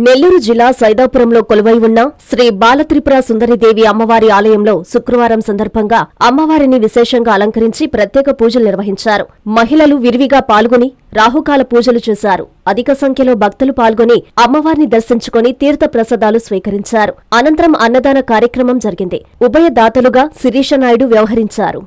నెల్లూరు జిల్లా సైదాపురంలో కొలువై ఉన్న శ్రీ బాలత్రిపుర సుందరీదేవి అమ్మవారి ఆలయంలో శుక్రవారం సందర్భంగా అమ్మవారిని విశేషంగా అలంకరించి ప్రత్యేక పూజలు నిర్వహించారు. మహిళలు విరివిగా పాల్గొని రాహుకాల పూజలు చేశారు. అధిక సంఖ్యలో భక్తులు పాల్గొని అమ్మవారిని దర్శించుకుని తీర్థ ప్రసాదాలు స్వీకరించారు. అనంతరం అన్నదాన కార్యక్రమం జరిగింది. ఉభయ దాతలుగా శిరీష నాయుడు వ్యవహరించారు.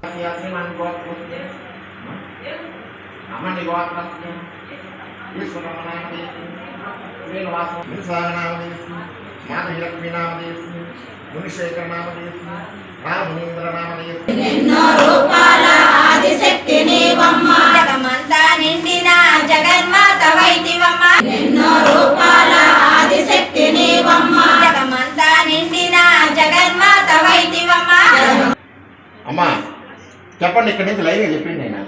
అమ్మా చెప్పండి, ఇక్కడి నుంచి లైవ్ చెప్పింది. నేను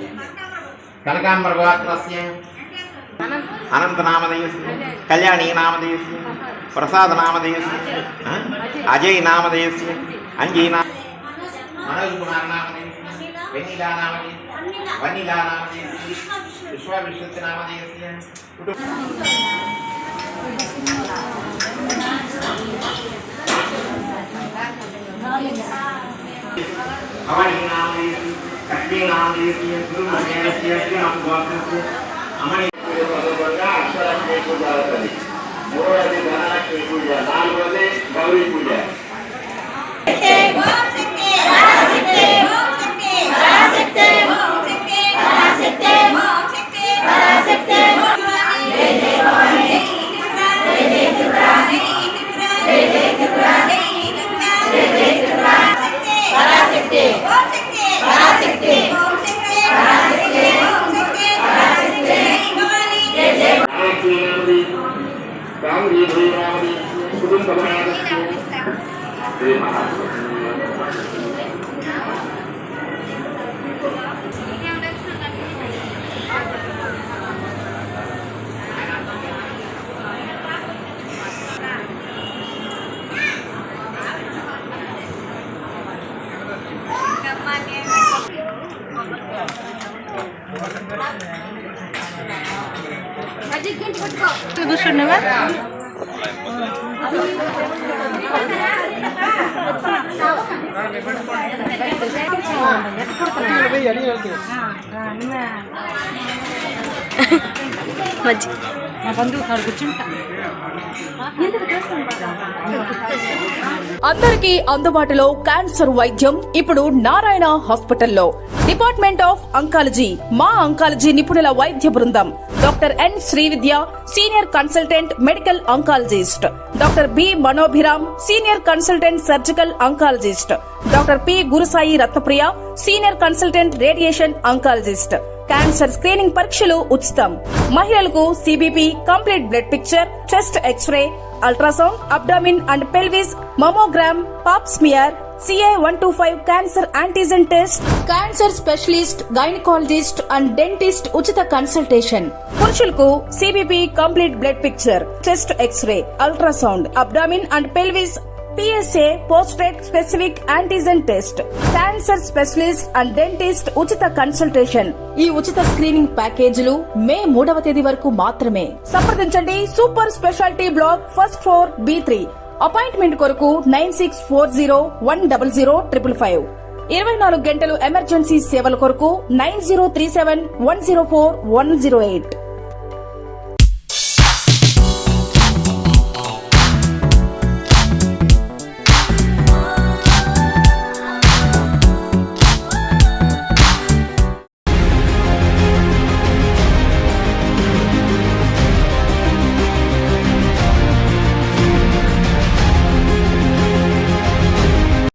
కనకాంబర గోత్రస్య అనంత నామధేయస్య కళ్యాణి నామధేయస్య ప్రసాద నామధేయస్య అజయ్ నామధేయస్య అంజీనా మనోజ్ కుమార్ నామధేయస్య వెన్నీలా నామధేయస్య వన్నీలా నామధేయస్య విశ్వవిశ్వస్య నామధేయస్య అవని నామధేయస్య కర్ణి నామధేయస్య గురుమహేయస్య శ్రీరామ గోత్రస్య అమని అక్షరాస్య పూజ అవుతుంది. మూడవది ధనలక్ష్మి పూజ, నాలుగవది గౌరీ పూజ. అందరికీ అందుబాటులో క్యాన్సర్ వైద్యం ఇప్పుడు నారాయణ హాస్పిటల్లో. డిపార్ట్మెంట్ ఆఫ్ అంకాలజీ, మా అంకాలజీ నిపుణుల వైద్య బృందం. Doctor N Srividya, senior consultant medical oncologist. Doctor B Manobhiram, senior consultant surgical oncologist. Doctor P Gurusai Ratnapriya, senior consultant radiation oncologist. Cancer screening పరీక్షలు ఉచితం. మహిళలకు CBP, complete blood picture, chest x ray, ultrasound, abdomen and pelvis, mammogram, pap smear, CA-125 cancer antigen test, cancer specialist, gynaecologist and dentist ఉచిత consultation. పురుషులకు CBP, complete blood picture, chest x ray, ultrasound, abdomen and pelvis, PSA పోస్ట్రేట్ specific antigen test, cancer specialist and dentist ఉచిత consultation. ఈ ఉచిత screening ప్యాకేజీలు మే 3వ తేదీ వరకు మాత్రమే. సంప్రదించండి super speciality block, first floor, B3. Appointment కొరకు 9640100555. 24 గంటలు ఎమర్జెన్సీ సేవల కొరకు 9037104108.